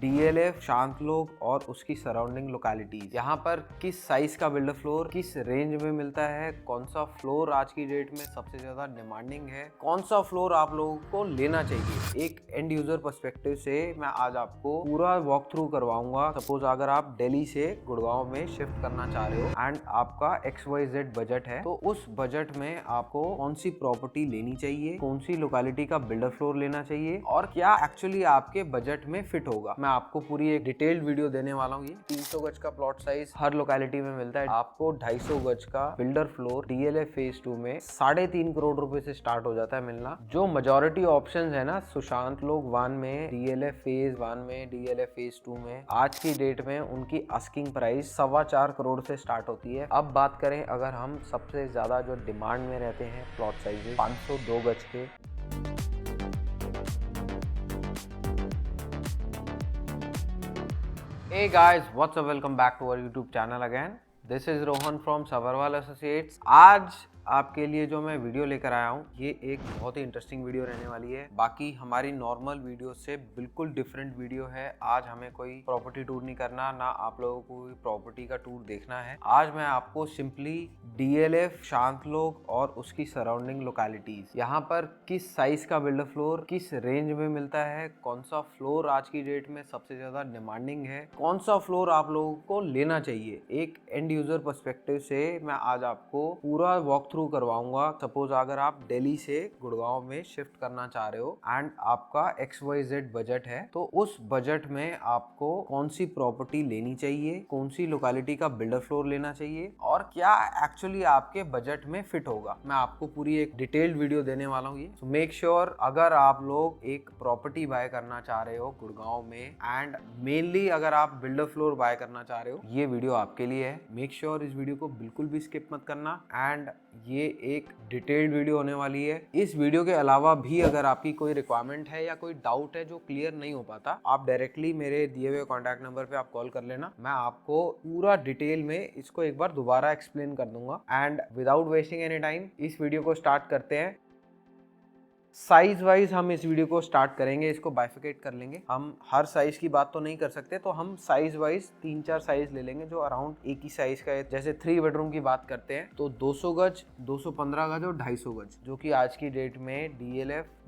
DLF, शांतलोक और उसकी surrounding localities. यहाँ पर किस साइज का बिल्डर फ्लोर किस रेंज में मिलता है, कौन सा फ्लोर आज की डेट में सबसे ज्यादा डिमांडिंग है, कौन सा फ्लोर आप लोगों को लेना चाहिए, एक एंड यूजर पर्सपेक्टिव से मैं आज आपको पूरा वॉक थ्रू करवाऊंगा। सपोज अगर आप दिल्ली से गुड़गांव में शिफ्ट करना चाह रहे हो एंड आपका XYZ बजट है, तो उस बजट में आपको कौन सी प्रॉपर्टी लेनी चाहिए, कौन सी लोकेलिटी का बिल्डर फ्लोर लेना चाहिए और क्या एक्चुअली आपके बजट में फिट होगा। मैं आपको पूरी एक डिटेल्ड वीडियो देने वाला हूँ। ये 300 गज का प्लॉट साइज हर लोकेलिटी में मिलता है। आपको 250 गज का बिल्डर फ्लोर DLF फेज 2 में 3.5 करोड़ रुपए से स्टार्ट हो जाता है मिलना। जो मेजॉरिटी ऑप्शंस है ना सुशांत लोक 1 में, DLF फेज 1 में, DLF फेज 2 में, आज की डेट में उनकी आस्किंग प्राइस 4.25 करोड़ से स्टार्ट होती है। अब बात करें अगर हम सबसे ज्यादा जो डिमांड में रहते हैं प्लॉट साइजेस 502 गज के। Hey guys, what's up? Welcome back to our YouTube channel again. This is Rohan from Sabarwal Associates. आज आपके लिए जो मैं वीडियो लेकर आया हूँ ये एक बहुत ही इंटरेस्टिंग वीडियो रहने वाली है। बाकी हमारी नॉर्मल वीडियो से बिल्कुल डिफरेंट वीडियो है। आज हमें कोई प्रॉपर्टी टूर नहीं करना, ना आप लोगों को कोई प्रॉपर्टी का टूर देखना है। आज मैं आपको सिंपली DLF, शांतलोक और उसकी सराउंडिंग लोकेलिटीज, यहाँ पर किस साइज का बिल्डर फ्लोर किस रेंज में मिलता है, कौन सा फ्लोर आज की डेट में सबसे ज्यादा डिमांडिंग है, कौन सा फ्लोर आप लोगों को लेना चाहिए, एक एंड यूजर पर्सपेक्टिव से मैं आज आपको पूरा वॉक थ्रू करवाऊंगा। सपोज अगर आप दिल्ली से गुड़गांव में शिफ्ट करना चाह रहे हो एंड आपका XYZ बजट है, तो उस बजट में आपको कौन सी प्रॉपर्टी लेनी चाहिए, कौन सी लोकेलिटी का बिल्डर फ्लोर लेना चाहिए और क्या एक्चुअली आपके बजट में फिट होगा। मैं आपको पूरी एक डिटेल्ड वीडियो देने वाला हूँ। ये सो मेक श्योर अगर आप लोग एक प्रॉपर्टी बाय करना चाह रहे हो गुड़गांव में एंड मेनली अगर आप बिल्डर फ्लोर बाय करना चाह रहे हो, ये वीडियो आपके लिए है। मेक श्योर इस वीडियो को बिल्कुल भी स्किप मत करना एंड ये एक डिटेल्ड वीडियो होने वाली है। इस वीडियो के अलावा भी अगर आपकी कोई रिक्वायरमेंट है या कोई डाउट है जो क्लियर नहीं हो पाता, आप डायरेक्टली मेरे दिए हुए कॉन्टैक्ट नंबर पे आप कॉल कर लेना। मैं आपको पूरा डिटेल में इसको एक बार दोबारा एक्सप्लेन कर दूंगा। And without wasting any time इस वीडियो को स्टार्ट करते हैं। साइज वाइज हम इस वीडियो को स्टार्ट करेंगे, इसको बाइफिकेट कर लेंगे। हम हर साइज की बात तो नहीं कर सकते, तो हम साइज वाइज 3-4 साइज ले लेंगे जो अराउंड एक ही साइज का है। जैसे 3 बेडरूम की बात करते हैं तो 200 गज, 215 गज और 250 गज, जो कि आज की डेट में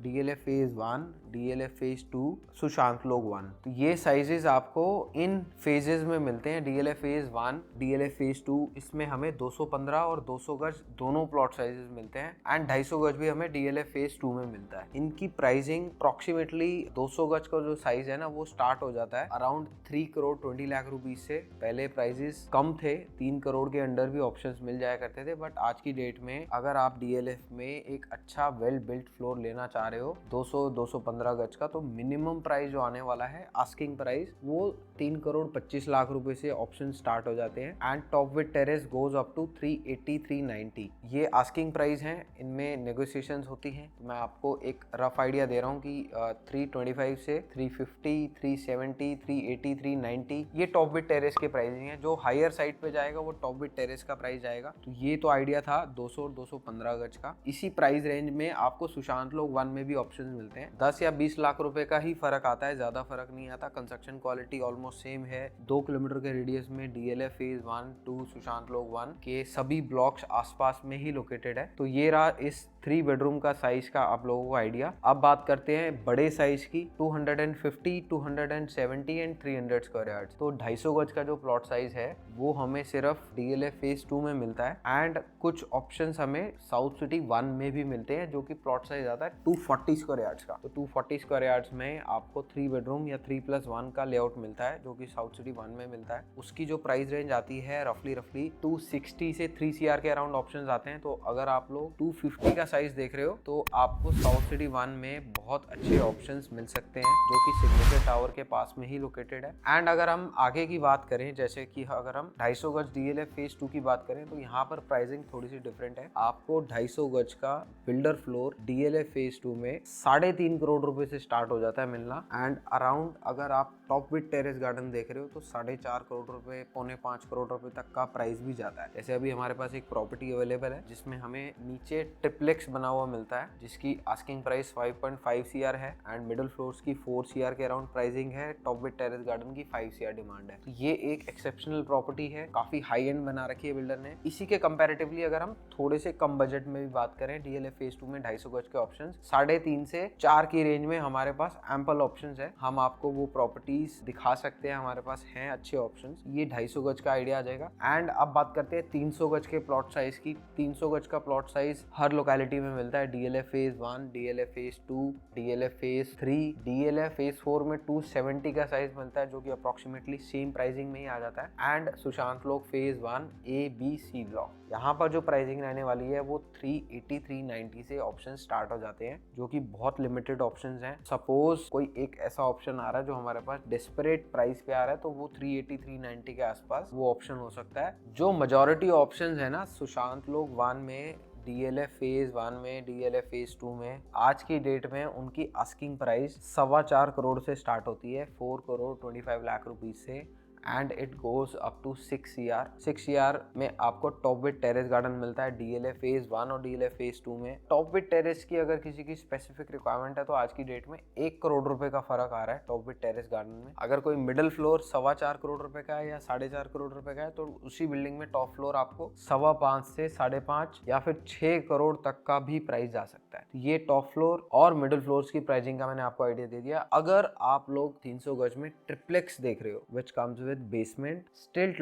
DLF phase 1, DLF phase 2, Sushant Lok 1, तो ये साइजेस आपको इन फेजेस में मिलते हैं। DLF फेज 1, DLF फेज 2, इसमें हमें 215 और 200 गज दोनों प्लॉट साइजेस मिलते हैं एंड 250 गज भी हमें DLF फेज 2 में मिलता है। इनकी प्राइसिंग अप्रोक्सीमेटली 200 गज का जो साइज है ना वो स्टार्ट हो जाता है अराउंड 3 करोड़ 20 लाख रुपीज से। पहले प्राइसेस कम थे, 3 करोड़ के अंडर भी ऑप्शंस मिल जाया करते थे, बट आज की डेट में अगर आप DLF में एक अच्छा वेल बिल्ट फ्लोर लेना चाह रहे हो 200-215 गज का, तो मिनिमम प्राइस जो आने वाला है आस्किंग प्राइस वो 3 करोड़ 25 लाख रुपए से ऑप्शन स्टार्ट हो जाते हैं and top with terrace goes up to 380-390। ये आस्किंग प्राइस है, इनमें नेगोशिएशंस होती हैं। तो मैं आपको एक रफ आइडिया दे रहा हूँ कि 325 से 350, 370, 380, 390 ये टॉप विद टेरेस के प्राइसिंग है। जो हायर साइड पे जाएगा वो टॉप विद टेरेस का प्राइस जाएगा। तो ये तो आइडिया था 200 और 215 गज का। इसी प्राइस रेंज में आपको सुशांत लोक 1 में भी ऑप्शन मिलते हैं। 10 या 20 लाख रुपए का ही फर्क आता है, ज्यादा फर्क नहीं आता। कंस्ट्रक्शन क्वालिटी ऑलमोस्ट सेम है। 2 किलोमीटर के रेडियस में DLF फेज 1, 2, सुशांत लोक 1 के सभी ब्लॉक्स आसपास में ही लोकेटेड है। तो ये रहा इस 3 बेडरूम का साइज का आप लोगों को आइडिया। अब बात करते हैं बड़े साइज की, 250, 270 एंड 300 स्क्वायर यार्ड्स। तो 250 गज का जो प्लॉट साइज है वो हमें सिर्फ DLF फेज 2 में मिलता है एंड कुछ ऑप्शंस हमें साउथ सिटी 1 में भी मिलते हैं, जो कि प्लॉट साइज आता है 240 स्क्वायर यार्ड्स का। तो 240 स्क्वायर यार्ड्स में आपको 3 बेडरूम या 3+1 का लेआउट मिलता है, जो कि साउथ सिटी 1 में मिलता है। उसकी जो प्राइस रेंज आती है रफली 260 से 3 CR के अराउंड ऑप्शंस आते हैं। तो अगर आप लोग 250 का साइज देख रहे हो तो आपको साउथ सिटी 1 में बहुत अच्छे ऑप्शंस मिल सकते हैं, जो कि सिग्नेचर टावर के पास में ही लोकेटेड है। एंड अगर हम आगे की बात करें, जैसे कि अगर हम 250 गज DLF फेज 2 की बात करें, तो यहाँ पर प्राइसिंग थोड़ी सी डिफरेंट है। आपको 250 गज का बिल्डर फ्लोर DLF फेज 2 में 3.5 करोड़ रुपए से स्टार्ट हो जाता है मिलना एंड अराउंड अगर आप टॉप विद टेरेस गार्डन देख रहे हो तो 4.5 करोड़ रुपए, 4.25 करोड़ रुपए तक का प्राइस भी जाता है। जैसे अभी हमारे पास एक प्रॉपर्टी अवेलेबल है जिसमें हमें नीचे ट्रिप्लेक्स ट्रिप्लेक्स बना हुआ मिलता है जिसकी आस्किंग प्राइस 5.5 CR है एंड मिडिल फ्लोर्स की 4 CR के अराउंड प्राइसिंग है। टॉप विद टेरेस गार्डन की 5 CR डिमांड है। तो ये एक एक्सेप्शनल प्रॉपर्टी है, काफी हाई एंड बना रखी है बिल्डर ने। इसी के कंपैरेटिवली अगर हम थोड़े से कम बजट में भी बात करें, DLF फेज 2 में 250 गज के ऑप्शन 3.5 से 4 की रेंज में हमारे पास एम्पल ऑप्शंस है। हम आपको वो प्रॉपर्टीज दिखा सकते हैं, हमारे पास हैं अच्छे ऑप्शंस। ये 250 गज का आइडिया आ जाएगा। एंड अब बात करते हैं 300 गज के प्लॉट साइज की। 300 गज का प्लॉट साइज हर लोकेलिटी में मिलता है। DLF phase 1, DLF phase 2, DLF phase 3, DLF phase 4 में 270 का साइज मिलता है जो कि अप्रोक्सीमेटली सेम प्राइसिंग में ही आ जाता है। And Sushant Lok phase 1 A, B, C block, यहाँ पर जो प्राइसिंग रहने वाली है वो 380, 390 से ऑप्शन स्टार्ट हो जाते हैं जो कि बहुत लिमिटेड ऑप्शंस हैं। सपोज कोई एक ऐसा ऑप्शन आ रहा है जो हमारे पास डेस्परेट प्राइस पे आ रहा है तो वो 380, 390 के आसपास वो ऑप्शन हो सकता है। जो मेजॉरिटी ऑप्शंस है ना सुशांत लोक 1 में, DLF फेज 1 में, DLF फेज 2 में, आज की डेट में उनकी आस्किंग प्राइस 4.25 करोड़ से स्टार्ट होती है, 4 करोड़ 25 लाख रुपीज से, and it goes up to 6 CR। 6 CR में आपको टॉप विद टेरेस गार्डन मिलता है DLF फेज 1 और DLF फेज 2 में। टॉप विद टेरेस की अगर किसी की स्पेसिफिक रिक्वायरमेंट है तो आज की डेट में 1 करोड़ रुपए का फर्क आ रहा है टॉप विद टेरेस गार्डन में। अगर कोई मिडिल फ्लोर 4.25 करोड़ रुपए का है या 4.5 करोड़ रुपए का है तो उसी बिल्डिंग में टॉप फ्लोर आपको 5.25 से 5.5 या फिर 6 करोड़ तक का भी प्राइस जा सकता है। ये टॉप फ्लोर और मिडिल फ्लोर्स की प्राइसिंग का मैंने आपको आइडिया दे दिया। अगर आप लोग 300 गज में ट्रिप्लेक्स देख रहे हो विच कम्स विद बेसमेंट, स्टिल्ट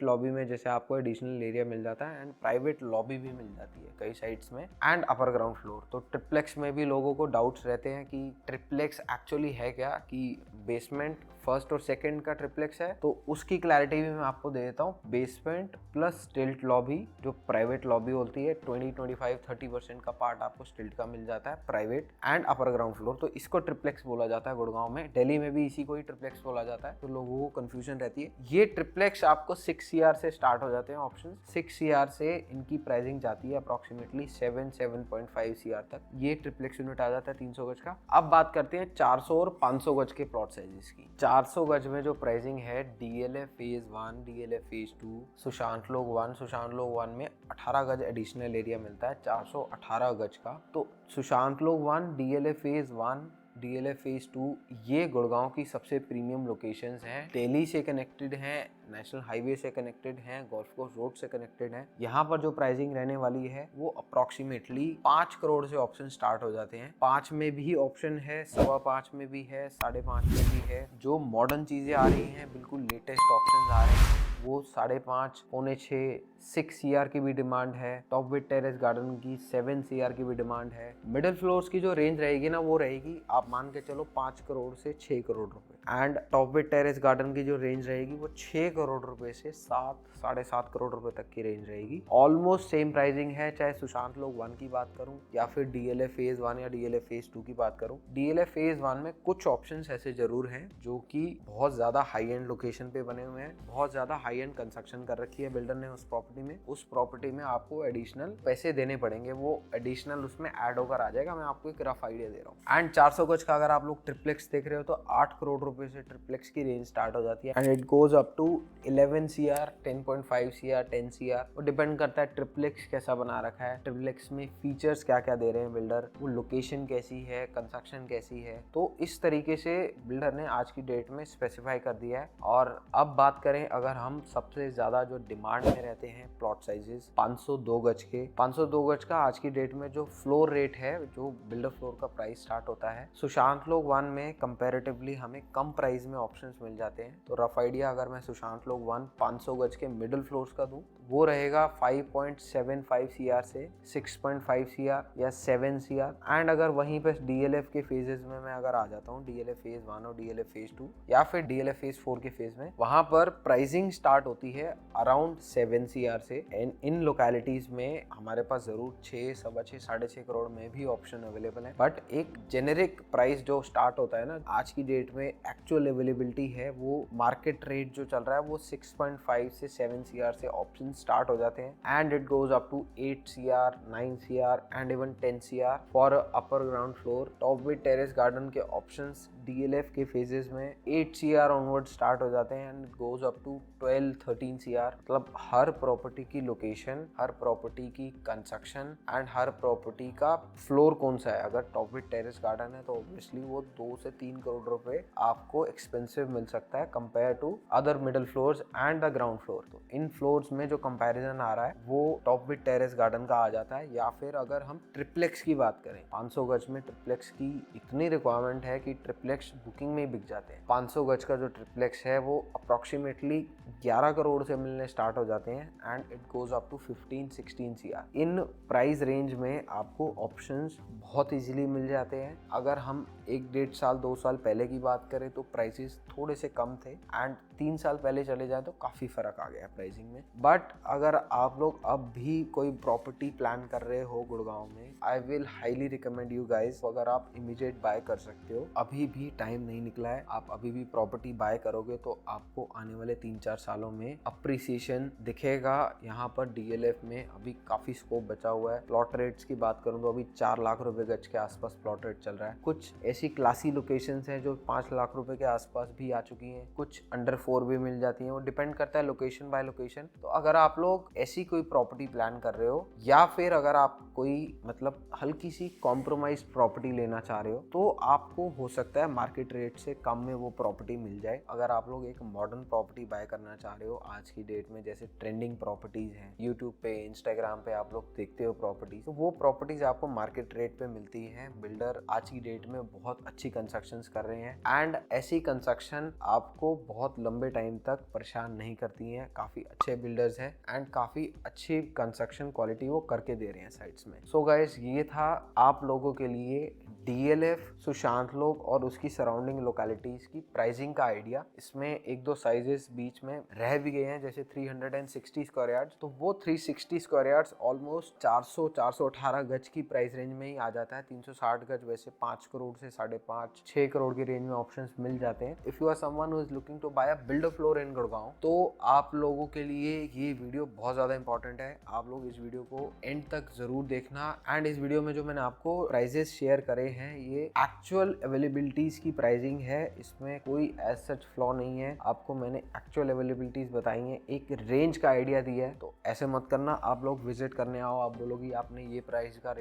लॉबी में जैसे आपको एडिशनल एरिया मिल जाता है एंड प्राइवेट लॉबी भी मिल जाती है कई साइट्स में, एंड अपर ग्राउंड फ्लोर। तो ट्रिप्लेक्स में भी लोगों को डाउट्स रहते हैं कि ट्रिप्लेक्स एक्चुअली है क्या, कि बेसमेंट फर्स्ट और सेकंड का ट्रिप्लेक्स है। तो उसकी क्लैरिटी भी मैं आपको दे देता हूँ। बेसमेंट प्लस स्टिल्ट लॉबी जो प्राइवेट लॉबी होती है 20-25-30% का पार्ट आपको स्टिल्ट का मिल जाता है private, and upper ground floor. तो इसको ट्रिप्लेक्स बोला जाता है गुड़गांव में। दिल्ली में भी इसी को ही ट्रिप्लेक्स बोला जाता है, तो लोगों को कंफ्यूजन रहती है। ये ट्रिप्लेक्स आपको 6 CR से स्टार्ट हो जाते हैं ऑप्शन। 6 CR से इनकी प्राइसिंग जाती है अप्रोक्सीमेटली 7.5 CR तक। ये ट्रिप्लेक्स यूनिट आ जाता है 300 गज का। अब बात करते हैं 400 और 500 गज के प्लॉट साइजेस की। 400 गज में जो प्राइसिंग है DLF phase 1, DLF phase 2, Sushant Lok 1, Sushant Lok 1 में 18 गज एडिशनल एरिया मिलता है, 418 गज का। तो Sushant Lok 1, DLF phase 1, DLF phase 2 ये गुड़गांव की सबसे प्रीमियम लोकेशंस हैं। दिल्ली से कनेक्टेड हैं, नेशनल हाईवे से कनेक्टेड हैं, गोल्फ कोर्स रोड से कनेक्टेड हैं। यहाँ पर जो प्राइसिंग रहने वाली है वो अप्रोक्सीमेटली 5 करोड़ से ऑप्शन स्टार्ट हो जाते हैं। 5 में भी ऑप्शन है, 5.25 में भी है, 5.5 में भी है। जो मॉडर्न चीजें आ रही हैं, बिल्कुल लेटेस्ट ऑप्शन आ रहे हैं, वो 5.5, 5.25, 6 CR की भी डिमांड है। टॉप विद टेरेस गार्डन की 7 CR की भी डिमांड है। मिडिल फ्लोर्स की जो रेंज रहेगी ना वो रहेगी आप मान के चलो 5 करोड़ से 6 करोड़ रुपए, and top with terrace garden की जो रेंज रहेगी वो 6 करोड़ रुपए से 7-7.5 करोड़ रुपए तक की रेंज रहेगी। ऑलमोस्ट सेम प्राइसिंग है, चाहे सुशांत लोक 1 की बात करूं या फिर DLF फेज 1 या DLF फेज 2 की बात करूं। DLF फेज 1 में कुछ ऑप्शंस ऐसे जरूर हैं जो कि बहुत ज्यादा हाई एंड लोकेशन पे बने हुए हैं, बहुत ज्यादा हाई एंड कंस्ट्रक्शन कर रखी है बिल्डर ने उस प्रॉपर्टी में। उस प्रॉपर्टी में आपको एडिशनल पैसे देने पड़ेंगे, वो एडिशनल उसमें ऐड होकर आ जाएगा। मैं आपको एक रफ आइडिया दे रहा हूँ। एंड 400 गज का अगर आप लोग ट्रिप्लेक्स देख रहे हो तो 8 करोड़ रुपए से ट्रिप्लेक्स की रेंज स्टार्ट हो जाती है and it goes up to 11 CR, 10.5 CR, 10 CR। वो डिपेंड करता है ट्रिप्लेक्स कैसा बना रखा है, ट्रिप्लेक्स में फीचर्स क्या क्या दे रहे हैं बिल्डर, वो लोकेशन कैसी है, कंस्ट्रक्शन कैसी है। तो इस तरीके से बिल्डर ने आज की डेट में स्पेसिफाई कर दिया है। और अब बात करें अगर हम सबसे ज्यादा जो डिमांड में रहते हैं प्लॉट साइजेस 502 गज के, 502 गज का आज की डेट में जो फ्लोर रेट है, जो बिल्डर फ्लोर का प्राइस स्टार्ट होता है, सुशांत लोक 1 में कंपैरेटिवली हमें कम प्राइस में ऑप्शंस मिल जाते हैं। तो रफ आइडिया अगर मैं सुशांत लोक 1 500 गज के मिडिल फ्लोर्स का दूं, वो रहेगा 5.75 CR से 6.5 CR या 7 CR। एंड अगर वहीं पे DLF के फेजेस में मैं अगर आ जाता हूँ, DLF फेज 1 और DLF फेज 2 या फिर DLF फेज 4 के फेज में, वहां पर प्राइसिंग स्टार्ट होती है अराउंड 7 CR से। एंड इन लोकेलिटीज में हमारे पास जरूर 6, 6.25, 6.5 करोड़ में भी ऑप्शन अवेलेबल है, बट एक जेनेरिक प्राइस जो स्टार्ट होता है ना आज की डेट में एक्चुअल अवेलेबिलिटी है, वो मार्केट रेट जो चल रहा है वो 6.5 से 7 CR से ऑप्शन स्टार्ट हो जाते हैं and it goes up to 8 CR, 9 CR and even 10 CR for upper ground floor. Top with terrace garden के ऑप्शंस DLF के फेजेस में 8 CR ऑनवर्ड स्टार्ट हो जाते हैं and goes up to 12-13 CR। मतलब हर प्रॉपर्टी की लोकेशन, हर प्रॉपर्टी की कंस्ट्रक्शन एंड हर प्रॉपर्टी का फ्लोर कौन सा है। अगर टॉप विद टेरेस गार्डन है तो ऑब्वियसली वो 2 से 3 करोड़ रुपए आपको एक्सपेंसिव मिल सकता है compare to other middle floors and the ground floor. तो इन फ्लोर्स में जो कंपैरिजन आ रहा है वो टॉप विद टेरेस गार्डन का आ जाता है। या फिर अगर हम ट्रिप्लेक्स की बात करें, 500 गज में ट्रिप्लेक्स की इतनी रिक्वायरमेंट है कि ट्रिप्लेक्स बुकिंग में ही बिक जाते हैं। 500 गज का जो ट्रिप्लेक्स है वो अप्रोक्सीमेटली 11 करोड़ से मिलने स्टार्ट हो जाते हैं and it goes up to 15-16 CR। इन प्राइस रेंज में आपको ऑप्शंस बहुत इजीली मिल जाते हैं। अगर हम 1-1.5 साल 2 साल पहले की बात करें तो प्राइसेस थोड़े से कम थे एंड 3 साल पहले चले जाए तो काफ़ी फ़र्क आ गया प्राइसिंग में। बट अगर आप लोग अब भी कोई प्रॉपर्टी प्लान कर रहे हो गुड़गांव में, I will highly recommend you guys, अगर आप इमीडिएट बाय कर सकते हो। अभी भी टाइम नहीं निकला है, आप अभी भी प्रॉपर्टी बाय करोगे तो आपको आने वाले 3-4 सालों में अप्रिसिएशन दिखेगा। यहाँ पर DLF में अभी काफ़ी स्कोप बचा हुआ है। प्लॉट रेट्स की बात करूँ तो अभी 4 लाख रुपए गज के आसपास प्लॉट रेट चल रहा है। कुछ ऐसी क्लासी लोकेशंस हैं जो 5 लाख रुपए के आसपास भी आ चुकी हैं, कुछ अंडर 4 भी मिल जाती हैं। वो डिपेंड करता है लोकेशन बाय लोकेशन। तो अगर आप लोग ऐसी कोई प्रॉपर्टी प्लान कर रहे हो या फिर अगर आप कोई मतलब हल्की सी कॉम्प्रोमाइज प्रॉपर्टी लेना चाह रहे हो तो आपको हो सकता है मार्केट रेट से कम में वो प्रॉपर्टी मिल जाए। अगर आप लोग एक मॉडर्न प्रॉपर्टी बाय करना चाह रहे हो आज की डेट में, जैसे ट्रेंडिंग प्रॉपर्टीज हैं यूट्यूब पे, इंस्टाग्राम पे आप लोग देखते हो प्रॉपर्टीज, तो वो प्रॉपर्टीज आपको मार्केट रेट पे मिलती है। बिल्डर आज की डेट में बहुत अच्छी कंस्ट्रक्शन कर रहे हैं एंड ऐसी कंस्ट्रक्शन आपको बहुत लंबे टाइम तक परेशान नहीं करती हैं। काफी अच्छे बिल्डर्स हैं एंड काफी अच्छी कंस्ट्रक्शन क्वालिटी वो करके दे रहे हैं साइट्स में। सो गाइस, ये था आप लोगों के लिए DLF, सुशांत लोक और उसकी सराउंडिंग लोकेलिटीज की प्राइसिंग का आइडिया। इसमें 1-2 साइजेस बीच में रह भी गए हैं, जैसे 360 स्क्वायर यार्ड्स। तो वो 360 स्क्वायर यार्ड्स ऑलमोस्ट 400-418 गज की प्राइस रेंज में ही आ जाता है। 360 गज वैसे 5 करोड़ से 5.5-6 करोड़ की रेंज में ऑप्शंस मिल जाते हैं। If you are someone who is looking to buy a builder floor in Gurgaon, तो आप लोगों के लिए ये वीडियो बहुत ज्यादा इंपॉर्टेंट है। आप लोग इस वीडियो को एंड तक जरूर देखना। एंड इस वीडियो में जो मैंने आपको प्राइजेस शेयर करे हैं ये एक्चुअल अवेलेबिलिटीज की प्राइसिंग है, इसमें कोई एज सच फ्लॉ नहीं है। आपको मैंने एक्चुअल अवेलेबिलिटीज बताई हैं, एक रेंज का आइडिया दिया है। तो ऐसे मत करना आप लोग विजिट करने आओ, आप बोलोगे आपने ये प्राइस का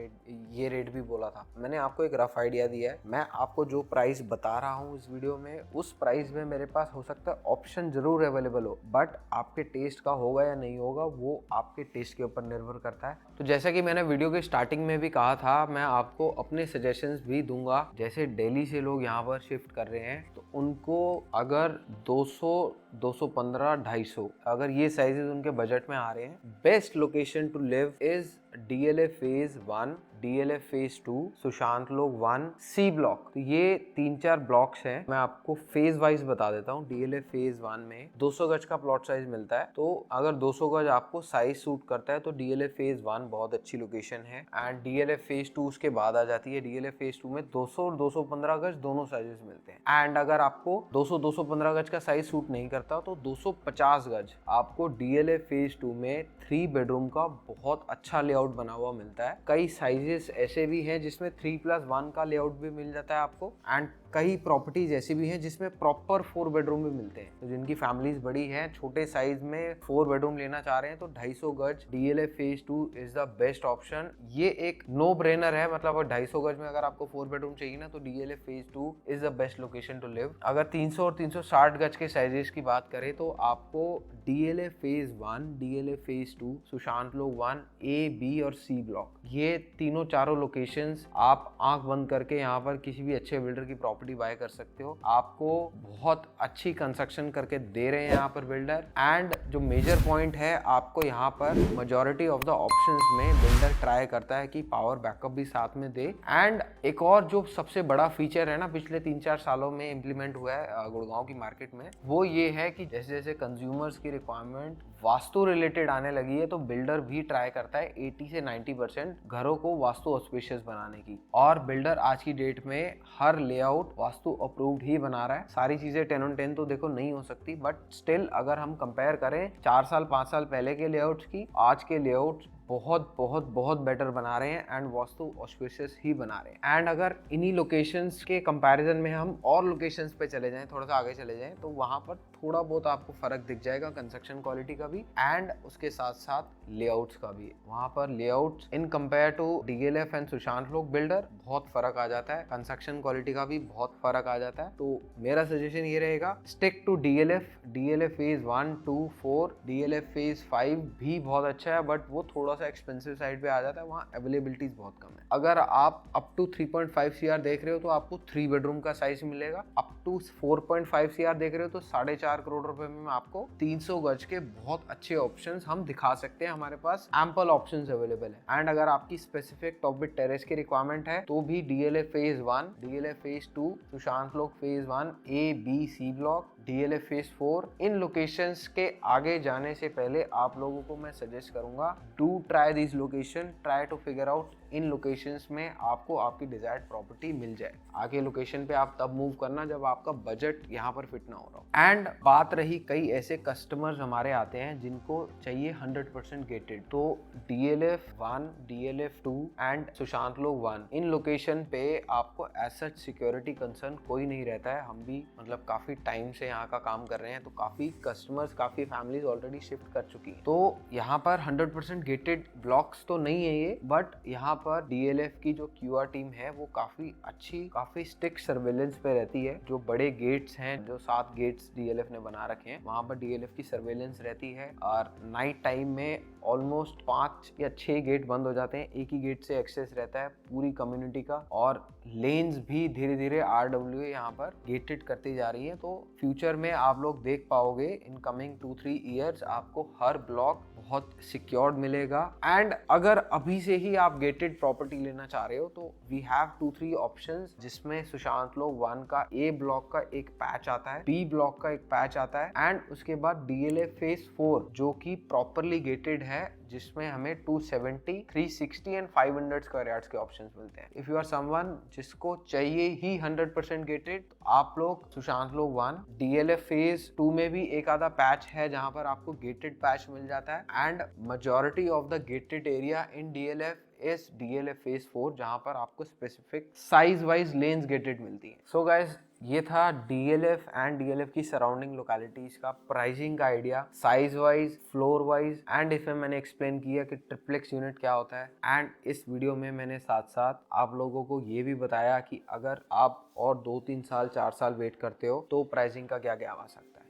ये रेट भी बोला था। मैंने आपको एक रफ आइडिया दिया है। मैं आपको जो प्राइस बता रहा हूँ इस वीडियो में, उस प्राइस में मेरे पास हो सकता है ऑप्शन जरूर अवेलेबल हो, बट आपके टेस्ट का होगा या नहीं होगा वो आपके टेस्ट के ऊपर निर्भर करता है। तो जैसा कि मैंने वीडियो के स्टार्टिंग में भी कहा था, मैं आपको अपने सजेशंस भी दूंगा। जैसे दिल्ली से लोग यहाँ पर शिफ्ट कर रहे हैं तो उनको अगर 200, 215, 250 अगर ये साइजेस उनके बजट में आ रहे हैं, best location to live is DLF phase 1, DLF phase 2, Sushant Lok 1, C block. तो ये 3-4 ब्लॉक्स हैं। मैं आपको फेज वाइज बता देता हूँ। DLF फेज 1 में 200 गज का प्लॉट साइज मिलता है। तो अगर 200 गज आपको साइज सूट करता है तो DLF फेज 1 बहुत अच्छी लोकेशन है। एंड DLF फेज 2 उसके बाद आ जाती है। DLF फेज 2 में 200 और 215 गज दोनों साइजेस मिलते हैं। एंड अगर आपको 200-215 गज का साइज सूट नहीं करता तो 250 गज आपको DLF फेज 2 में 3 बेडरूम का बहुत अच्छा लेआउट बना हुआ मिलता है। कई साइजेस ऐसे भी हैं जिसमें 3+1 का लेआउट भी मिल जाता है आपको। एंड कई प्रॉपर्टीज ऐसी भी हैं जिसमें प्रॉपर 4 बेडरूम भी मिलते हैं। तो जिनकी फैमिलीज बड़ी हैं, छोटे साइज में 4 बेडरूम लेना चाह रहे हैं तो 250 गज DLF phase 2 is the best option. ये एक नो ब्रेनर है। मतलब 250 गज में अगर आपको 4 बेडरूम चाहिए ना तो DLF phase 2 is the best location to live. अगर 300 और 360 गज के साइजेस की बात करें तो आपको DLF phase 1, DLF phase 2, Sushant Lok 1, A, B और C ब्लॉक, ये तीनों चारों लोकेशंस आप आंख बंद करके यहाँ पर किसी भी अच्छे बिल्डर की प्रॉपर्टी बाय कर सकते हो। आपको बहुत अच्छी कंस्ट्रक्शन करके दे रहे हैं यहाँ पर बिल्डर। एंड जो मेजर पॉइंट है, आपको यहाँ पर मेजॉरिटी ऑफ द ऑप्शंस में बिल्डर ट्राई करता है कि पावर बैकअप भी साथ में दे। एंड एक और जो सबसे बड़ा फीचर है ना, पिछले 3-4 सालों में इम्प्लीमेंट हुआ है गुड़गांव की मार्केट में, वो ये है कि जैसे जैसे कंज्यूमर्स की रिक्वायरमेंट वास्तु रिलेटेड आने लगी है तो बिल्डर भी ट्राई करता है 80 से 90% घरों को वास्तु ऑस्पिशियस बनाने की। और बिल्डर आज की डेट में हर लेआउट वास्तु अप्रूव्ड ही बना रहा है। सारी चीजें 10 on 10 तो देखो नहीं हो सकती, बट स्टिल अगर हम कंपेयर करें 4 साल 5 साल पहले के लेआउट्स की, आज के लेआउट्स बहुत बहुत बहुत बेटर बना रहे हैं एंड वास्तु ऑस्पिशियस ही बना रहे हैं। एंड अगर इन्हीं लोकेशंस के कंपैरिजन में हम और लोकेशंस पे चले जाएं, थोड़ा सा आगे चले जाएं, तो वहां पर थोड़ा बहुत आपको फर्क दिख जाएगा कंस्ट्रक्शन क्वालिटी का भी एंड उसके साथ साथ लेआउट्स का भी। वहां पर layouts in compare to DLF and Sushant Lok builder बहुत फर्क आ जाता है, कंस्ट्रक्शन क्वालिटी का भी बहुत फर्क आ जाता है। तो मेरा सजेशन ये रहेगा, stick to DLF phase 1 2 4, DLF phase 5 भी बहुत अच्छा है बट वो थोड़ा सा एक्सपेंसिव साइड पे आ जाता है, वहाँ अवेलेबिलिटीज बहुत कम है। अगर आप अप टू 3.5 CR देख रहे हो तो आपको 3 बेडरूम का साइज मिलेगा, अप टू 4.5 CR देख रहे हो तो 4.5 करोड़ रुपए में आपको 300 गज के बहुत अच्छे ऑप्शंस हम दिखा सकते हैं, हमारे पास एम्पल ऑप्शंस अवेलेबल है। एंड अगर आपकी स्पेसिफिक टॉप बिट टेरेस की रिक्वायरमेंट है तो भी DLF phase 1, DLF phase 2, Sushant Lok phase 1 A B C block, DLF phase 4, इन लोकेशंस के आगे जाने से पहले आप लोगों को मैं सजेस्ट करूंगा, do try this location, try to figure out इन लोकेशंस में आपको आपकी डिजायर्ड प्रॉपर्टी मिल जाए। आगे लोकेशन पे आप तब मूव करना जब आपका बजट यहाँ पर फिट ना हो रहा हो। एंड बात रही, कई ऐसे कस्टमर्स हमारे आते हैं जिनको चाहिए 100% गेटेड, तो DLF 1, DLF 2 and Sushant Lok 1 in location पे आपको ऐसा सिक्योरिटी कंसर्न कोई नहीं रहता है। हम भी मतलब काफी टाइम से यहाँ का काम कर रहे हैं, तो काफी कस्टमर्स, काफी फैमिलीज ऑलरेडी शिफ्ट कर चुकी हैं। तो यहाँ पर 100% गेटेड ब्लॉक्स तो नहीं है ये, बट यहाँ पर डीएलएफ की जो क्यूआर टीम है वो काफी अच्छी, काफी स्ट्रिक्ट सर्वेलेंस पे रहती है। जो बड़े गेट्स हैं, जो 7 गेट्स डीएलएफ ने बना रखे हैं, वहां पर डीएलएफ की सर्वेलेंस रहती है और नाइट टाइम में ऑलमोस्ट 5 या 6 गेट बंद हो जाते हैं, एक ही गेट से एक्सेस रहता है पूरी कम्युनिटी का। और लेन्स भी धीरे धीरे आरडब्ल्यूए यहाँ पर गेटेड करती जा रही है। तो फ्यूचर में आप लोग देख पाओगे इन कमिंग 2-3 ईयर्स आपको हर ब्लॉक बहुत सिक्योर्ड मिलेगा। एंड अगर अभी से ही आप गेटेड प्रॉपर्टी लेना चाह रहे हो तो वी हैव 2-3 ऑप्शंस, जिसमें सुशांत लोक 1 का ए ब्लॉक का एक पैच आता है, बी ब्लॉक का एक पैच आता है एंड उसके बाद डीएलएफ फेज 4 जो कि प्रॉपरली गेटेड है, जिसमें हमें 270, 360 एंड 500 स्क्वायर यार्ड्स के ऑप्शंस मिलते हैं। इफ यू आर समवन जिसको चाहिए ही 100% गेटेड, तो आप लोग सुशांत लोक 1, डीएलएफ फेज 2 में भी एक आधा पैच है जहां पर आपको गेटेड पैच मिल जाता है and majority of the gated area in DLF इस डीएलएफ फेज 4 जहां पर आपको specific size wise lens gated मिलती है। सो गाइज, ये था डीएलएफ एंड डीएलएफ की सराउंडिंग लोकेलिटीज का प्राइसिंग का idea, size wise, floor wise and इसमें मैंने एक्सप्लेन किया कि ट्रिप्लेक्स यूनिट क्या होता है। एंड इस वीडियो में मैंने साथ साथ आप लोगों को ये भी बताया कि अगर आप और 2-3 साल 4 साल वेट करते हो तो प्राइसिंग का क्या क्या आ सकता है।